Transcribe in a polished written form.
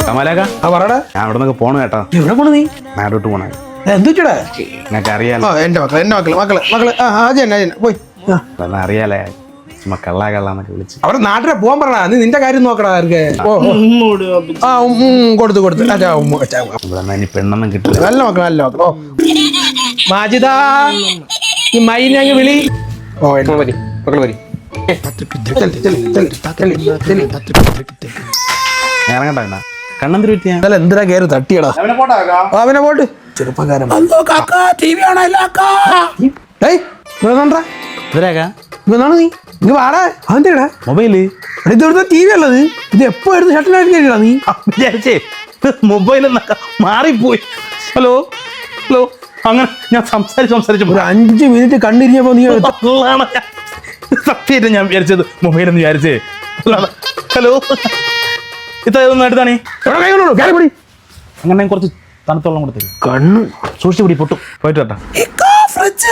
കമലാക്ക ഞാൻ ഇവിടെ നിന്നൊക്കെ പോണു കേട്ടോ. എവിടെ പോണു നീ? നാടോട്ട് പോണേ. എന്തുച്ചടാ? നിനക്ക് അറിയാലോ. എന്റെ മക്കള് പോയി അറിയാലേ ചുമ്മാ കള്ളാന്നൊക്കെ വിളിച്ച് അവരെ നാട്ടിലെ പോകാൻ പറഞ്ഞ നീ നിന്റെ കാര്യം നോക്കടാ. കൊടുത്തു ഇവിടെ ഇനി പെണ്ണൊന്നും കിട്ടില്ല. നല്ല മക്കളോ. മാജിദാ ഈ മൈനെ അങ്ങ് വിളി. ഇറങ്ങണ്ട കണ്ണന്തിരി പറ്റിയാ എന്തിനാ കയറി തട്ടിയടാ അവനെ പോട്ട് ചെറുപ്പക്കാരൻ. നീ ഇങ്ങ് വാടാ. അതെന്താ മൊബൈല് ഇവിടുത്തെ ടി വി ഉള്ളത്? ഇത് എപ്പോ എടുത്ത് ഷട്ടിലായിട്ട് കഴിയടാ നീ? വിചാരിച്ചേ മൊബൈൽ മാറിപ്പോയി. ഹലോ അങ്ങനെ ഞാൻ സംസാരിച്ചു ഒരു 5 മിനിറ്റ് കണ്ടിരിഞ്ഞപ്പോ നീ സത്യമായിട്ട് ഞാൻ വിചാരിച്ചത് മൊബൈലെന്ന് വിചാരിച്ചേ. ഹലോ ഇതൊന്നും എടുത്താണേ അങ്ങനെ കുറച്ച് തണുത്തോളം കൊടുത്തേ. കണ്ണ് സൂക്ഷിച്ചു പിടി പൊട്ടും. പോയിട്ട് കേട്ടാ ഫ്രിഡ്ജ്